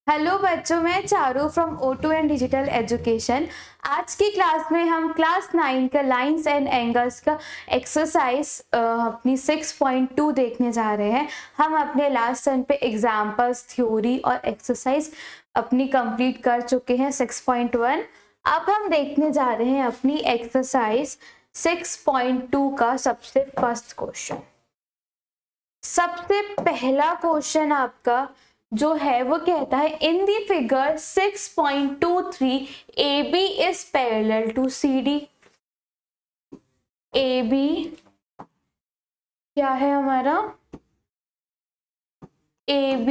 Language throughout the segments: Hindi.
हेलो बच्चों, मैं Charu from O2 and digital education. आज की क्लास में हम क्लास 9 का लाइंस एंड एंगल्स का एक्सरसाइज अपनी 6.2 देखने जा रहे हैं। हम अपने लास्ट टर्न पे एग्जाम्पल्स, थ्योरी और एक्सरसाइज अपनी कंप्लीट कर चुके हैं 6.1। अब हम देखने जा रहे हैं अपनी एक्सरसाइज 6.2 का सबसे फर्स्ट क्वेश्चन। सबसे पहला क्वेश्चन आपका जो है वो कहता है in the figure 6.23 AB is parallel to CD। AB क्या है हमारा? AB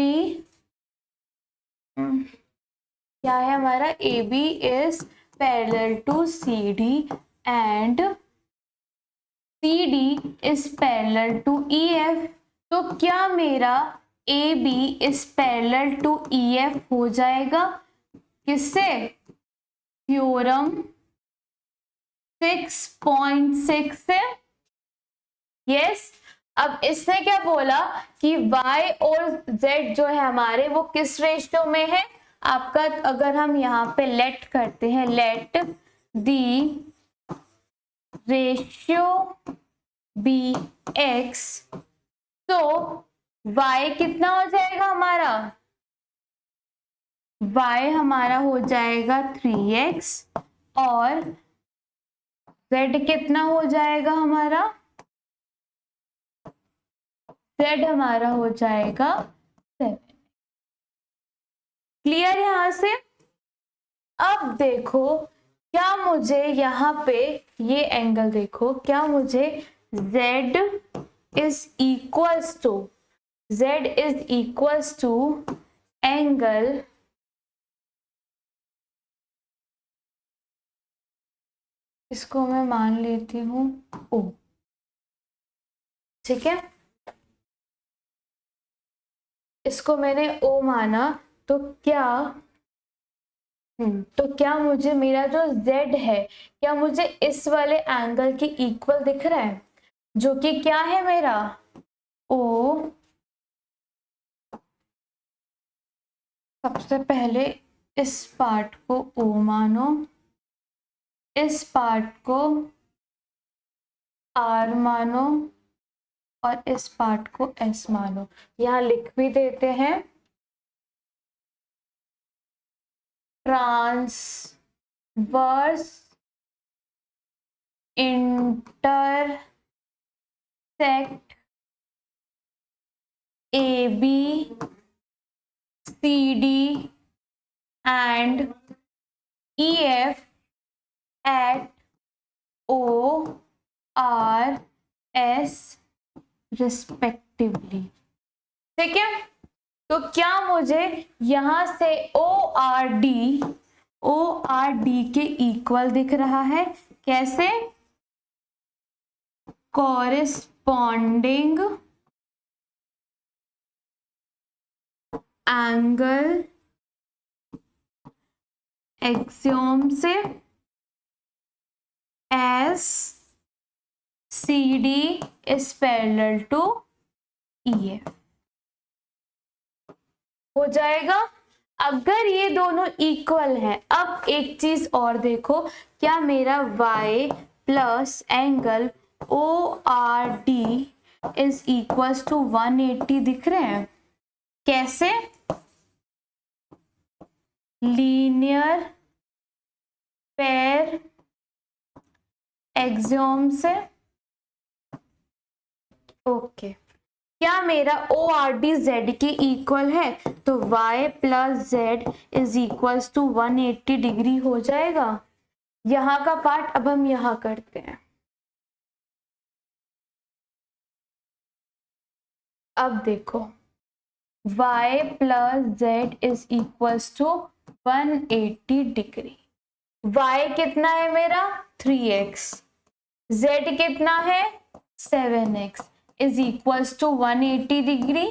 क्या है हमारा? AB is parallel to CD and CD is parallel to EF। तो क्या मेरा AB is parallel to EF हो जाएगा? किससे? थ्योरम 6.6 से। यस। अब इसने क्या बोला कि Y और Z जो है हमारे वो किस रेशियो में है आपका? अगर हम यहाँ पे लेट करते हैं, let the ratio be X, तो Y कितना हो जाएगा हमारा? Y हमारा हो जाएगा 3x और Z कितना हो जाएगा हमारा? Z हमारा हो जाएगा 7। क्लियर यहां से? अब देखो, क्या मुझे यहाँ पे ये एंगल देखो, क्या मुझे Z is equals to angle इसको मैं मान लेती हूँ O। ठीक है, इसको मैंने O माना। तो क्या मुझे मेरा जो Z है क्या मुझे इस वाले एंगल के इक्वल दिख रहा है, जो कि क्या है मेरा O। सबसे पहले इस पार्ट को O मानो, इस पार्ट को R मानो और इस पार्ट को S मानो। यहाँ लिख भी देते हैं transverse intersect AB CD and EF at ORS respectively. ठीक है, तो क्या मुझे यहां से ORD के इक्वल दिख रहा है? कैसे? कॉरेस्पॉन्डिंग एंगल एक्सियोम से as CD is parallel to EF हो जाएगा। अगर ये दोनों इक्वल है, अब एक चीज और देखो, क्या मेरा Y plus angle ORD is equals to 180 दिख रहे हैं? कैसे? लीनियर पेयर एक्सियोम से। ओके, क्या मेरा ORD Z के इक्वल है? तो Y plus Z is equals to 180 degree हो जाएगा। यहाँ का पार्ट अब हम यहाँ करते हैं। अब देखो, Y plus Z is equals to 180 degree. Y कितना है मेरा? 3x। Z कितना है? 7x is equals to 180 degree.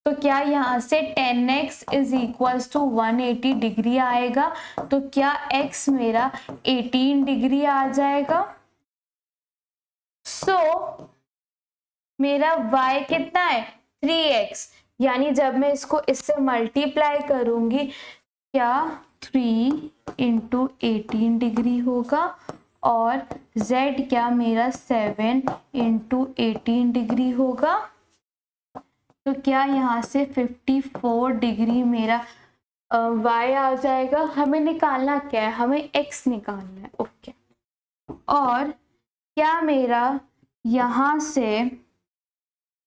तो क्या यहाँ से 10x is equals to 180 degree आएगा? तो क्या x मेरा 18 डिग्री आ जाएगा? सो मेरा y कितना है? 3x। यानी जब मैं इसको इससे मल्टीप्लाई करूंगी, क्या 3 इंटू 18 डिग्री होगा, और z क्या मेरा 7 इंटू 18 डिग्री होगा। तो क्या यहाँ से 54 डिग्री मेरा y आ जाएगा। हमें निकालना क्या है, हमें x निकालना है। ओके, और क्या मेरा यहाँ से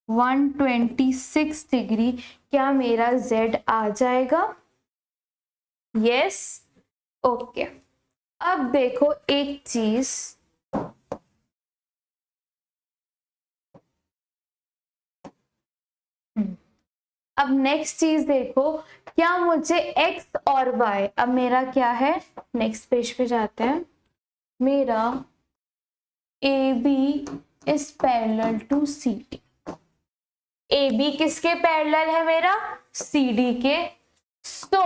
126 डिग्री क्या मेरा z आ जाएगा। Yes, okay. अब देखो एक चीज, अब नेक्स्ट चीज देखो, क्या मुझे x और y, अब मेरा क्या है, नेक्स्ट पेज पे जाते हैं। मेरा AB is parallel to CD। AB किसके पैरेलल है, मेरा CD के। So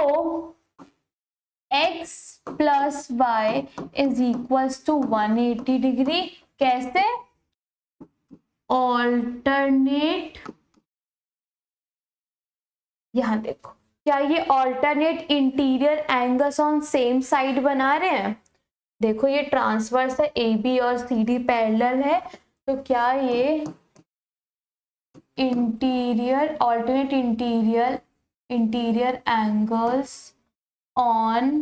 x plus y is equals to 180 degree. कैसे, ऑल्टरनेट, यहां देखो, क्या ये alternate interior angles on same side बना रहे हैं। देखो ये ट्रांसवर्स है, AB और CD पैरेलल है, तो क्या ये interior, alternate interior angles on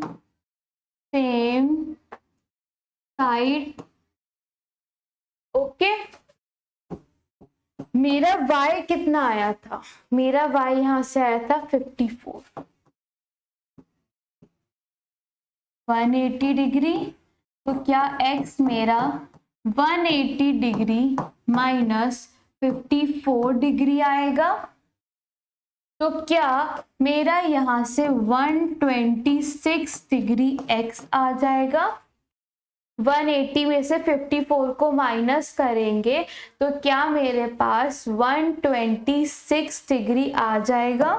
same side. Okay, मेरा y कितना आया था, मेरा y यहां से आया था 54, 180 डिग्री। तो क्या x मेरा 180 डिग्री माइनस 54 डिग्री आएगा। तो क्या मेरा यहां से 126 डिग्री x आ जाएगा। 180 में से 54 को माइनस करेंगे तो क्या मेरे पास 126 डिग्री आ जाएगा।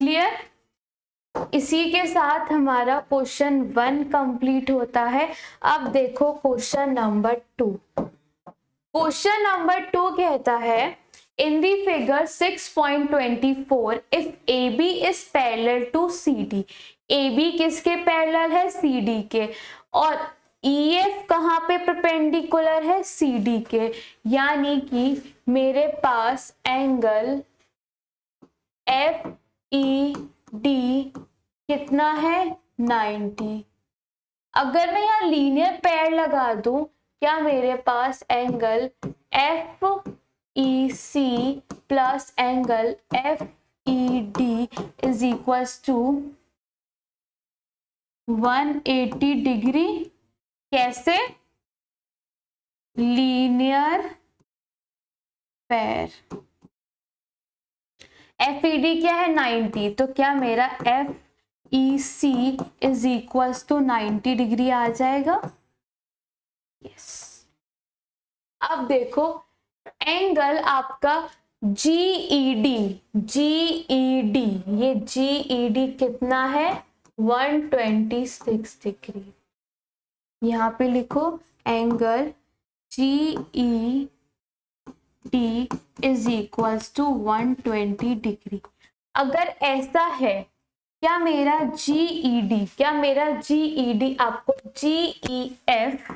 क्लियर। इसी के साथ हमारा क्वेश्चन 1 कंप्लीट होता है। अब देखो क्वेश्चन नंबर 2। क्वेश्चन नंबर 2 कहता है, in the figure 6.24 if AB is parallel to CD। AB किसके पैरेलल है, CD के, और EF कहाँ पे परपेंडिकुलर है, CD के। यानी कि मेरे पास एंगल FED कितना है, 90। अगर मैं यहाँ लीनियर पेयर लगा दूं, क्या मेरे पास angle FEC plus angle FED is equals to 180 degree. कैसे, लीनियर पेयर। FED क्या है, 90, तो क्या मेरा FEC is equals to 90 degree आ जाएगा। यस। अब देखो एंगल आपका GED, ये GED कितना है, 126 डिग्री। यहाँ पे लिखो angle GED is equals to 120 degree. अगर ऐसा है, क्या मेरा GED आपको GEF,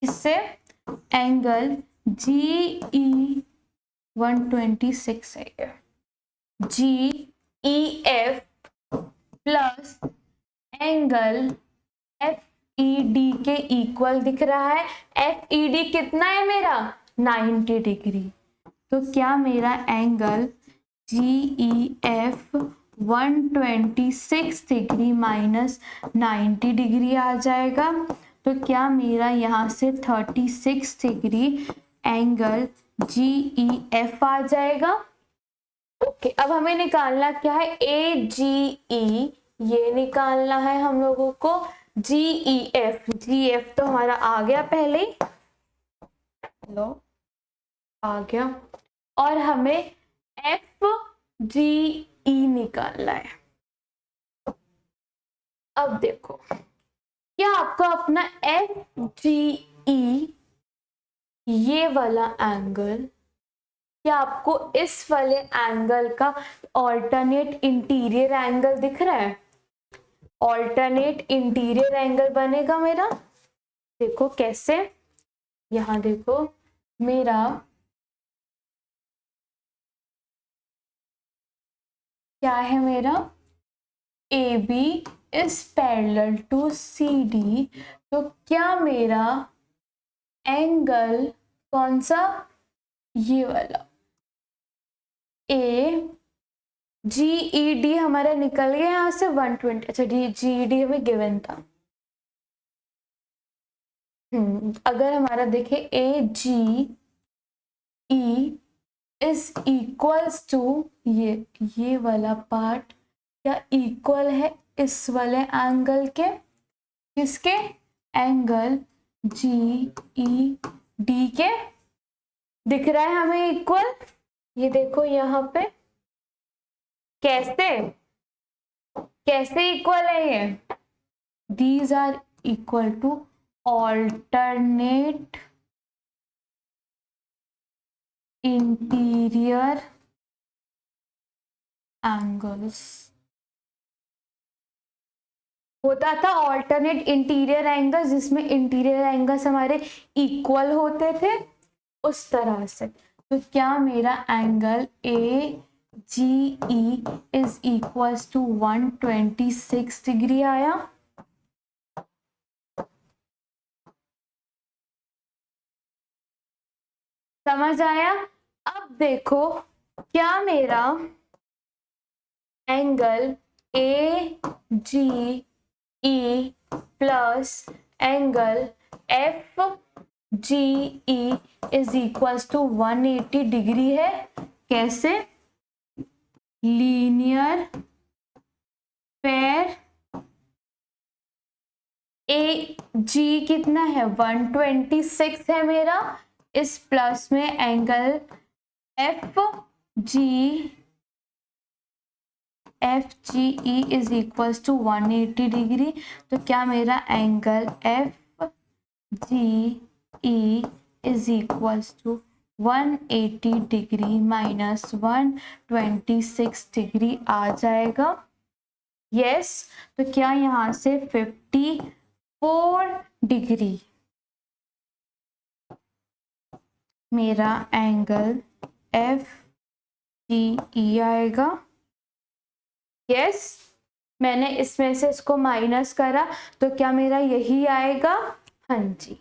इससे एंगल GE 126 है, GEF प्लस एंगल FED के इक्वल दिख रहा है। FED कितना है मेरा, 90 डिग्री। तो क्या मेरा angle GEF 126 degree minus 90 degree आ जाएगा। तो क्या मेरा यहाँ से 36 डिग्री एंगल GEF आ जाएगा। ओके, अब हमें निकालना क्या है, AGE, ये निकालना है हम लोगों को। GEF तो हमारा आ गया पहले ही, लो आ गया, और हमें FGE निकालना है। अब देखो क्या आपको अपना FGE ये वाला एंगल, क्या आपको इस वाले एंगल का ऑल्टरनेट इंटीरियर एंगल दिख रहा है? ऑल्टरनेट इंटीरियर एंगल बनेगा मेरा, देखो कैसे, यहां देखो मेरा क्या है, मेरा AB is parallel to CD, तो क्या मेरा एंगल कौन सा, ये वाला GED हमारा निकल गया यहाँ से 120, अच्छा GED हमें गिवन था। अगर हमारा देखे AGE इज इक्वल्स टू ये वाला पार्ट क्या इक्वल है इस वाले एंगल के, किसके, एंगल GED के, दिख रहा है हमें इक्वल, ये देखो यहाँ पे कैसे कैसे इक्वल है ये, these are equal to alternate interior angles. होता था ऑल्टरनेट इंटीरियर एंगल्स जिसमें इंटीरियर एंगल्स हमारे इक्वल होते थे, उस तरह से। तो क्या मेरा angle AGE is equals to 126 degree आया? समझ आया? अब देखो क्या मेरा angle AGE plus angle FGE is equals to 180 degree है, कैसे, लीनियर पेयर AG कितना है 126 है मेरा, इस प्लस में angle FGE is equals to 180 degree, तो क्या मेरा angle FGE is equals to 180 degree minus 126 degree आ जाएगा? यस, तो क्या यहाँ से 54 डिग्री मेरा एंगल FGE आएगा? यस, मैंने इसमें से इसको माइनस करा तो क्या मेरा यही आएगा? हाँ जी।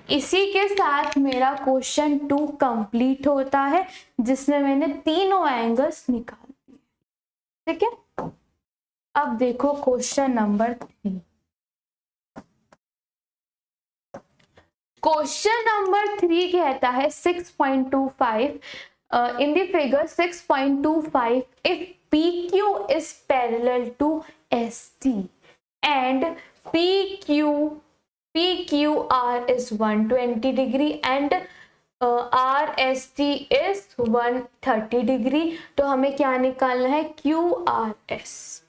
इसी के साथ मेरा क्वेश्चन 2 कंप्लीट होता है, जिसमें मैंने तीनों एंगल्स निकाल दिए। ठीक है, अब देखो क्वेश्चन नंबर 3। क्वेश्चन नंबर 3 कहता है 6.25 in the figure 6.25 if PQ is parallel to ST and PQR is 120 degree and RST is 130 degree, तो हमें क्या निकालना है? QRS।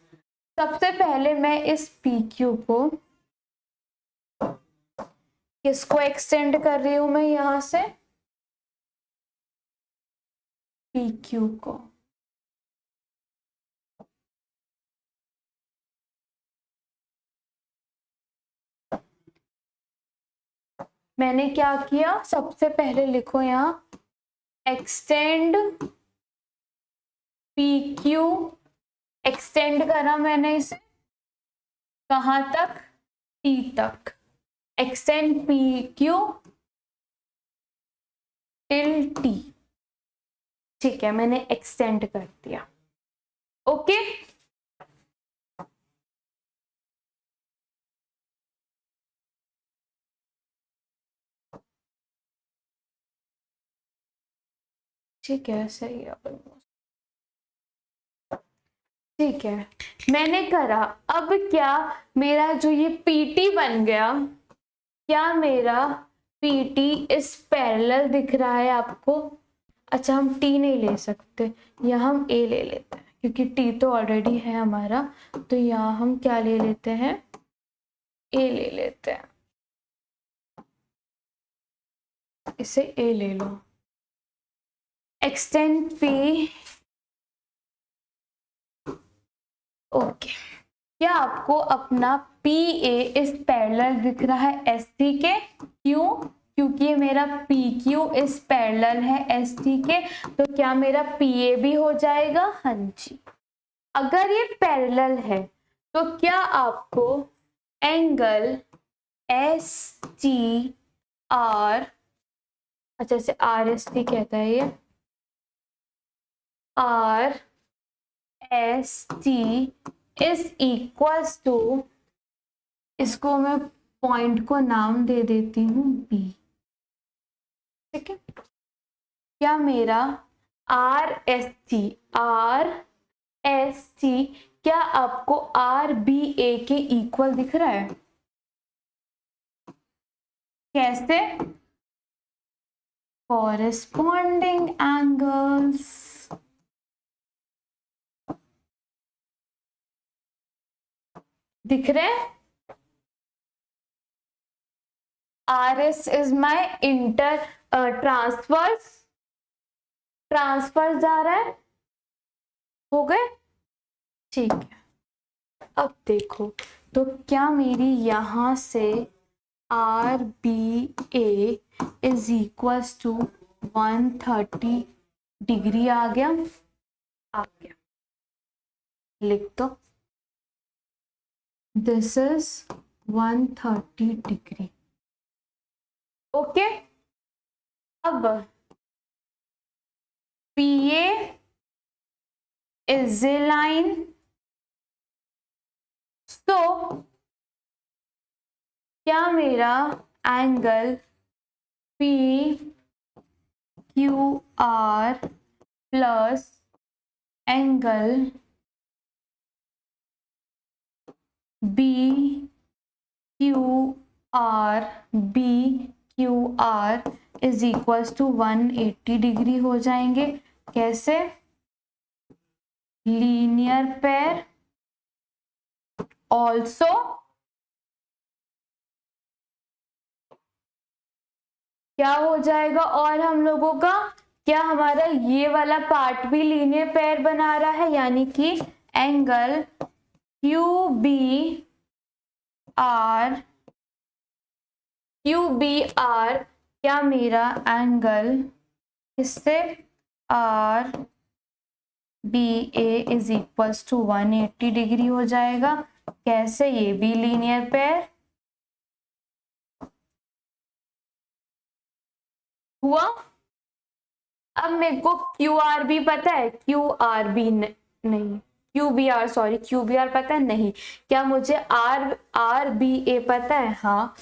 सबसे पहले मैं इस PQ को किसको एक्सटेंड कर रही हूं मैं यहां से, PQ को। मैंने क्या किया, सबसे पहले लिखो यहां एक्सटेंड PQ, एक्सटेंड करा मैंने इसे कहां तक, T तक, एक्सटेंड PQ टिल T। ठीक है, मैंने एक्सटेंड कर दिया। ओके, ठीक है, सही है, ठीक है, मैंने करा। अब क्या मेरा जो ये PT बन गया, क्या मेरा PT इस पैरेलल दिख रहा है आपको? अच्छा, हम T नहीं ले सकते, यहाँ हम A ले लेते हैं, क्योंकि टी तो ऑलरेडी है हमारा, तो यहाँ हम क्या ले लेते हैं, ए ले लेते हैं, इसे ए ले लो। Extend P, okay. क्या आपको अपना पी ए इस पैरेलल दिख रहा है एस टी के? क्यों? क्योंकि ये मेरा पी क्यू इस पैरेलल है एस टी के, तो क्या मेरा पी ए भी हो जाएगा? हाँ जी। अगर ये पैरेलल है तो क्या आपको एंगल एस टी आर, अच्छा इसे आर एस टी कहता है ये, R S T is equals to, इसको मैं पॉइंट को नाम दे देती हूँ बी, ठीक है। क्या मेरा आर एस टी क्या आपको आर बी ए के इक्वल दिख रहा है? कैसे? कॉरेस्पॉन्डिंग एंगल्स, दिख रहे हैं? R S is my inter transverse जा रहा है, हो गए, ठीक है। अब देखो तो क्या मेरी यहां से R B A is equals to 130 degree आ गया, लिख दो, दिस इज 130 डिग्री, ओके। अब P A is a line, तो क्या मेरा angle P Q R plus angle B Q R is equals to 180 degree हो जाएंगे? कैसे? लीनियर पेयर, ऑल्सो क्या हो जाएगा? और हम लोगों का क्या हमारा ये वाला पार्ट भी लीनियर पेयर बना रहा है, यानी कि एंगल क्यू बी आर क्या मेरा एंगल इससे R B A is equals to 180 degree हो जाएगा? कैसे? ये भी लीनियर पेयर हुआ। अब मेरे को क्यू आर भी पता है, क्यू आर बी नहीं, Q B R, sorry Q B R पता है नहीं, क्या मुझे आर बी ए पता है? हाँ,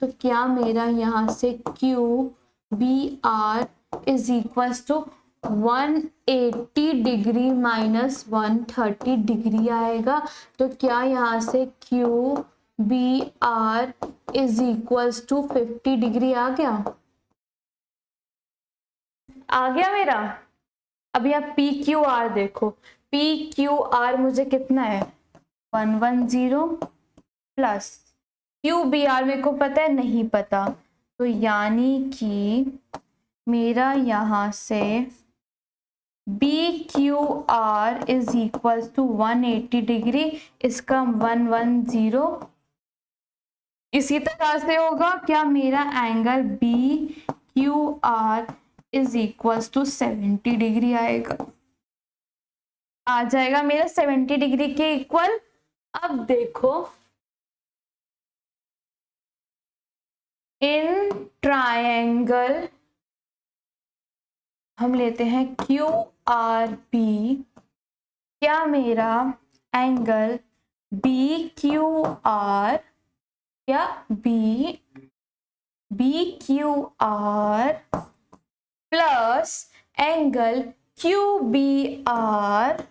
तो क्या मेरा यहाँ से Q B R is equals to 180 degree minus 130 degree आएगा? तो क्या यहाँ से Q B R is equals to 50 degree आ गया? मेरा। अभी आप पी क्यू आर देखो, पी क्यू आर मुझे कितना है? 110 प्लस क्यू बी आर मेरे को पता है नहीं पता, तो यानी कि मेरा यहाँ से B Q R is equal to 180 degree, इसका 110 इसी तरह से होगा। क्या मेरा angle B Q R is equal to 70 degree आएगा? आ जाएगा मेरा 70 डिग्री के इक्वल। अब देखो, इन ट्रायंगल हम लेते हैं क्यू आर बी, क्या मेरा एंगल बी क्यू आर, क्या B Q R plus angle Q B R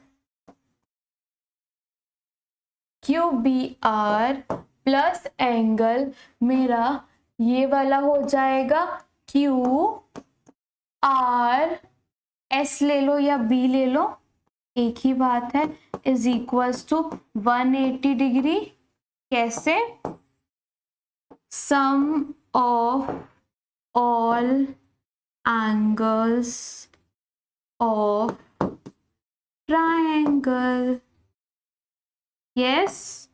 plus angle मेरा ये वाला हो जाएगा क्यू आर एस ले लो या बी ले लो, एक ही बात है, इज इक्वल्स टू 180 डिग्री। कैसे? Sum of all angles of triangle. Yes,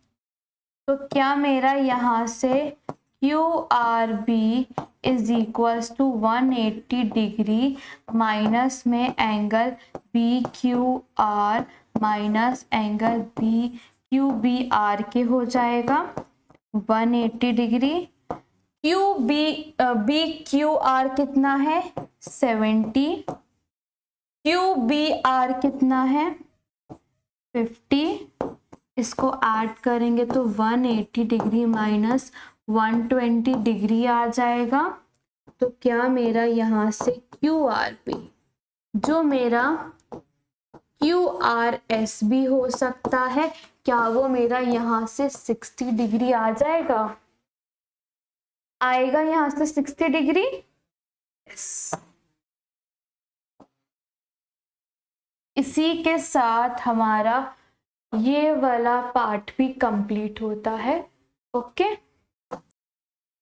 तो क्या मेरा यहाँ से Q R B is equals to 180 degree minus में angle B Q R minus angle B Q B R के हो जाएगा 180 degree. Q B Q R कितना है 70, क्यू बी आर कितना है 50। इसको ऐड करेंगे तो 180 डिग्री माइनस 120 डिग्री आ जाएगा। तो क्या मेरा यहाँ से क्यू आर बी, जो मेरा क्यू आर एस भी हो सकता है, क्या वो मेरा यहाँ से 60 डिग्री आ जाएगा? आएगा यहाँ से 60 डिग्री। इसी के साथ हमारा ये वाला पार्ट भी कंप्लीट होता है। ओके,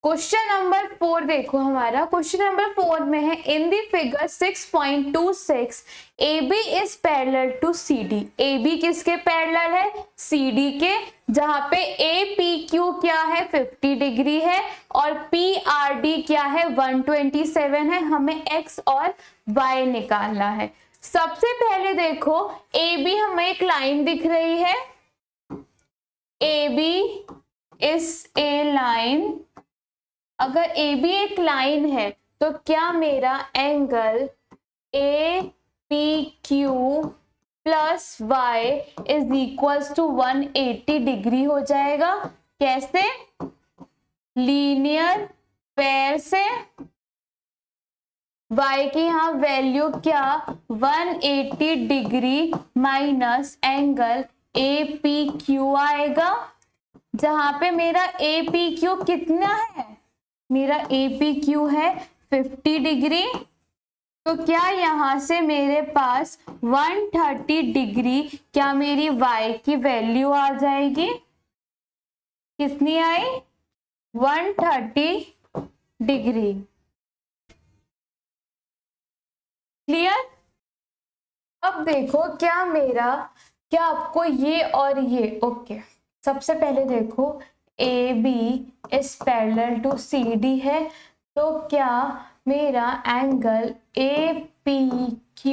क्वेश्चन नंबर 4 देखो। हमारा क्वेश्चन नंबर 4 में है, in the figure 6.26 AB is parallel to CD। AB किसके पैरेलल है? CD के, जहां पे APQ क्या है 50 डिग्री है और PRD क्या है 127 है। हमें X और Y निकालना है। सबसे पहले देखो, AB हमें एक लाइन दिख रही है, AB इज ए लाइन। अगर AB एक लाइन है तो क्या मेरा angle APQ plus Y is equals to 180 degree हो जाएगा। कैसे? लीनियर पेयर से y की यहाँ वैल्यू क्या 180 डिग्री माइनस एंगल APQ आएगा, जहां पे मेरा APQ कितना है? मेरा APQ है 50 डिग्री। तो क्या यहाँ से मेरे पास 130 डिग्री, क्या मेरी y की वैल्यू आ जाएगी? कितनी आई? 130 डिग्री। क्लियर? अब देखो, क्या आपको ये और ये ओके। सबसे पहले देखो, AB is parallel to CD है, तो क्या मेरा angle APQ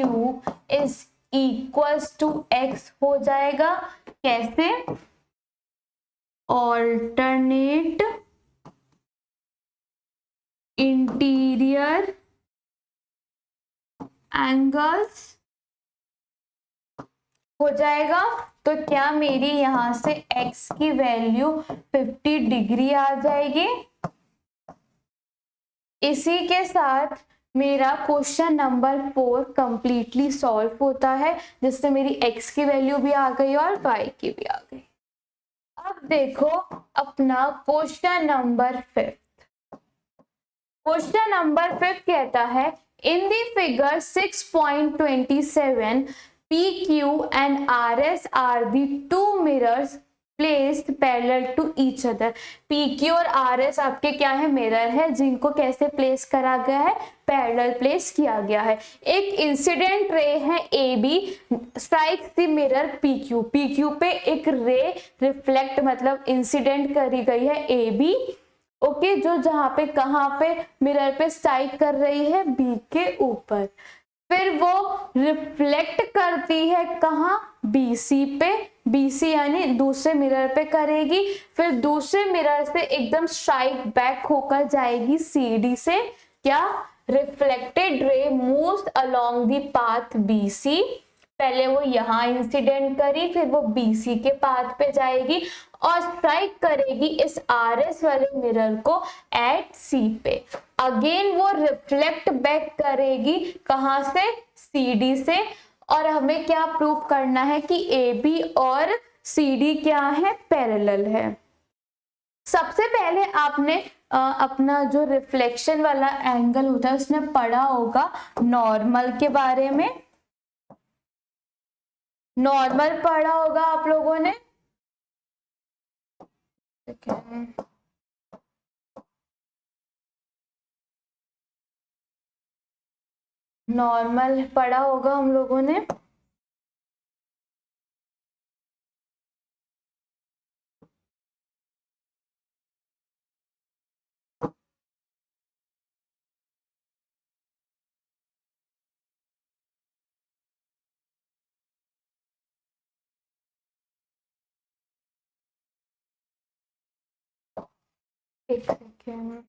is equals to X हो जाएगा। कैसे? ऑल्टरनेट इंटीरियर एंगल्स हो जाएगा। तो क्या मेरी यहां से x की वैल्यू 50 डिग्री आ जाएगी। इसी के साथ मेरा क्वेश्चन नंबर 4 कंप्लीटली सॉल्व होता है, जिससे मेरी x की वैल्यू भी आ गई और y की भी आ गई। अब देखो अपना क्वेश्चन नंबर 5। क्वेश्चन नंबर 5 कहता है, in the figure 6.27 PQ and RS are the two mirrors placed parallel to each other। PQ और RS आपके क्या है? मिरर है, जिनको कैसे प्लेस करा गया है? पैरेलल प्लेस किया गया है। एक इंसिडेंट रे है AB strikes the mirror PQ। PQ पे एक रे रिफ्लेक्ट मतलब इंसिडेंट करी गई है AB, ओके, जो जहां पे कहां पे मिरर पे स्ट्राइक कर रही है B के ऊपर। फिर वो रिफ्लेक्ट करती है कहां? BC पे। BC यानी दूसरे मिरर पे करेगी, फिर दूसरे मिरर से एकदम स्ट्राइक बैक होकर जाएगी CD से। क्या? Reflected ray moves along the path BC। पहले वो यहाँ इंसिडेंट करी, फिर वो BC के पाथ पे जाएगी और स्ट्राइक करेगी इस RS वाले मिरर को एट C पे। अगेन वो रिफ्लेक्ट बैक करेगी कहां से? CD से। और हमें क्या प्रूव करना है कि AB और CD क्या है? पैरेलल है। सबसे पहले आपने अपना जो रिफ्लेक्शन वाला एंगल होता है उसमें पढ़ा होगा नॉर्मल के बारे में। नॉर्मल पढ़ा होगा आप लोगों ने, ठीक है। नॉर्मल पढ़ा होगा हम लोगों ने। एक सेकेंड,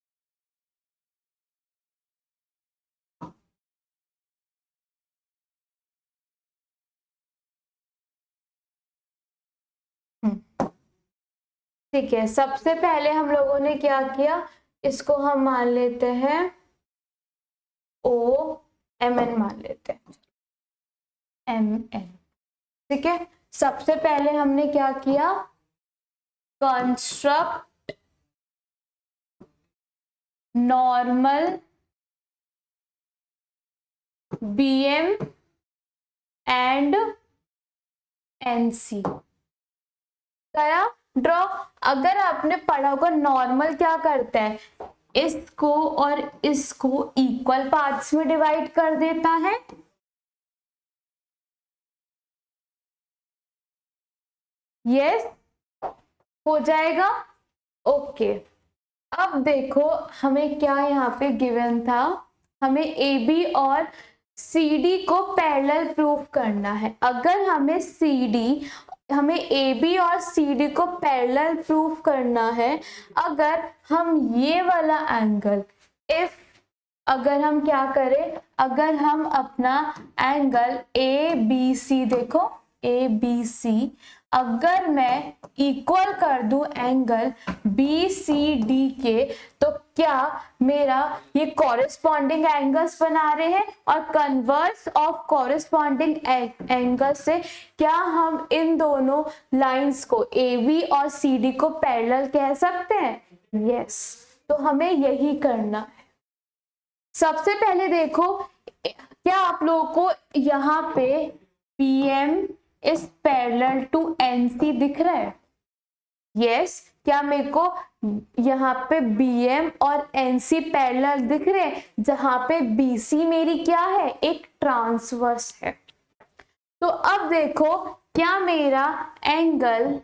ठीक है। सबसे पहले हम लोगों ने क्या किया, इसको हम मान लेते हैं ओ एम एन मान लेते हैं, एम एन, ठीक है। सबसे पहले हमने क्या किया, construct normal BM and NC करा ड्रॉ। अगर आपने पढ़ा होगा नॉर्मल क्या करता है, इसको और इसको इक्वल पार्ट्स में डिवाइड कर देता है, यस हो जाएगा, ओके। अब देखो हमें क्या यहाँ पे गिवन था, हमें ए बी और सी डी को पैरेलल प्रूफ करना है। अगर हमें ए बी और सी डी को पैरेलल प्रूफ करना है, अगर हम ये वाला एंगल अगर हम क्या करें, अगर हम अपना एंगल ए बी सी, देखो ए बी सी, अगर मैं इक्वल कर दूं एंगल बी सी डी के, तो क्या मेरा ये कॉरेस्पॉन्डिंग एंगल्स बना रहे हैं, और कन्वर्स ऑफ कॉरेस्पॉन्डिंग एंगल से क्या हम इन दोनों लाइंस को ए बी और सी डी को पैरेलल कह सकते हैं, यस। तो हमें यही करना है। सबसे पहले देखो, क्या आप लोगों को यहाँ पे PM is parallel to NC दिख रहा है, यस। क्या मेरे को यहाँ पे BM और NC पैरेलल दिख रहे हैं, जहां पे BC मेरी क्या है, एक ट्रांसवर्स है। तो अब देखो क्या मेरा एंगल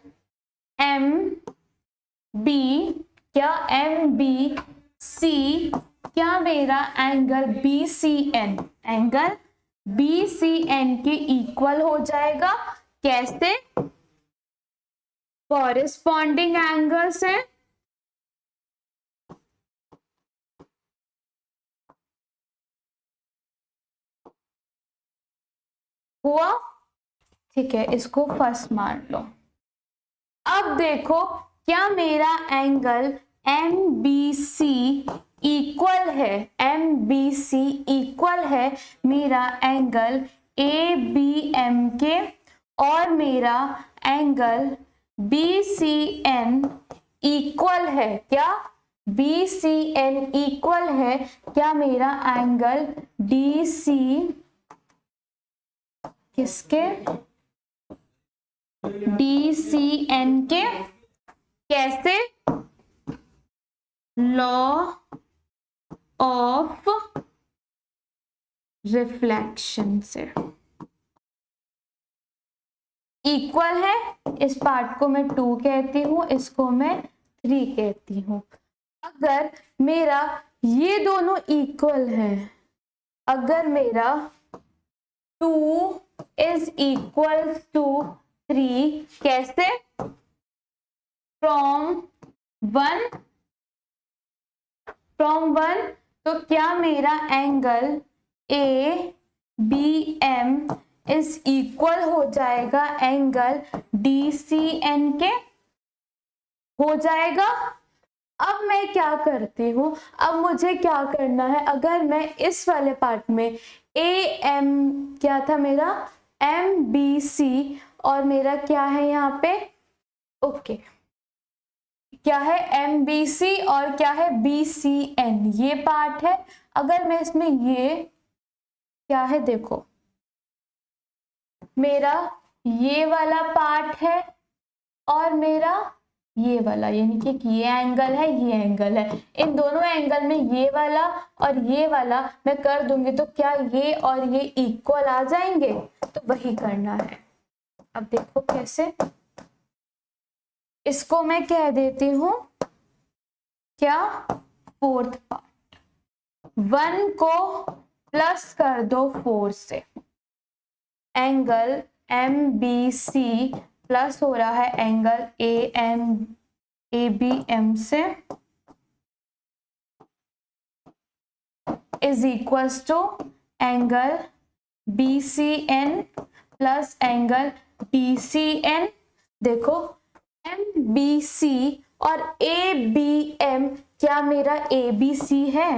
MBC, क्या मेरा एंगल BCN के इक्वल हो जाएगा, कैसे, कॉरेस्पॉन्डिंग एंगल्स है, हुआ, ठीक है। इसको फर्स्ट मान लो। अब देखो क्या मेरा एंगल MBC इक्वल है मेरा एंगल ABM के, और मेरा एंगल BCN इक्वल है, क्या BCN इक्वल है क्या मेरा एंगल DC किसके, DCN के, कैसे, लॉ ऑफ रिफ्लेक्शन से इक्वल है। इस पार्ट को मैं 2 कहती हूँ, इसको मैं 3 कहती हूँ। अगर मेरा ये दोनों इक्वल है, अगर मेरा 2 इज इक्वल टू 3, कैसे, फ्रॉम 1, तो क्या मेरा एंगल ABM इज इक्वल हो जाएगा एंगल DCN के, हो जाएगा। अब मैं क्या करती हूँ, अब मुझे क्या करना है, अगर मैं इस वाले पार्ट में AM क्या था मेरा MBC, और मेरा क्या है यहाँ पे, ओके, क्या है MBC और क्या है BCN, ये पार्ट है। अगर मैं इसमें ये क्या है, देखो मेरा ये वाला पार्ट है और मेरा ये वाला, यानी कि ये एंगल है, ये एंगल है। इन दोनों एंगल में ये वाला और ये वाला मैं कर दूंगी तो क्या ये और ये इक्वल आ जाएंगे? तो वही करना है। अब देखो कैसे, इसको मैं कह देती हूं क्या, फोर्थ पार्ट। 1 को प्लस कर दो 4 से, एंगल MBC प्लस हो रहा है एंगल ABM से, is equals to angle BCN plus angle DCN। देखो MBC और ABM क्या मेरा ABC है?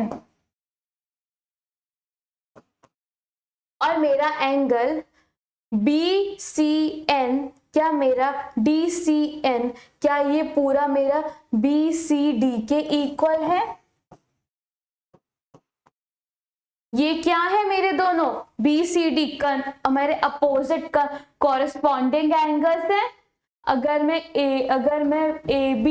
और मेरा एंगल BCN क्या मेरा DCN, क्या ये पूरा मेरा BCD के इक्वल है? ये क्या है मेरे दोनों BCD का हमारे अपोजिट का कॉरेस्पॉन्डिंग एंगल्स है। अगर मैं AB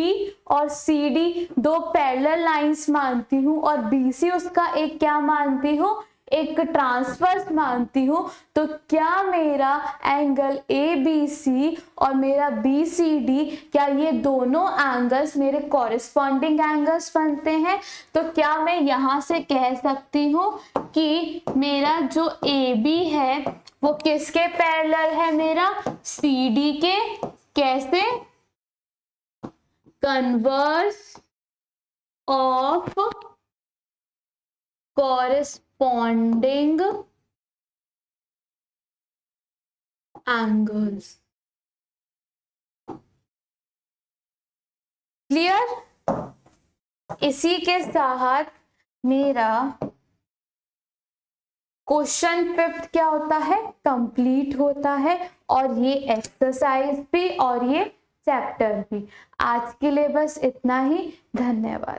और CD दो पैरेलल लाइंस मानती हूँ और BC उसका एक क्या मानती हूँ, एक ट्रांसवर्स मानती हूँ, तो क्या मेरा एंगल ABC और मेरा BCD क्या ये दोनों एंगल्स मेरे कॉरेस्पॉन्डिंग एंगल्स बनते हैं? तो क्या मैं यहाँ से कह सकती हूँ कि मेरा जो AB है वो किसके पैरेलल है? मेरा CD के। कैसे? Converse of corresponding angles। Clear? इसी के साथ मेरा क्वेश्चन 5th क्या होता है, कंप्लीट होता है, और ये एक्सरसाइज भी और ये चैप्टर भी। आज के लिए बस इतना ही। धन्यवाद।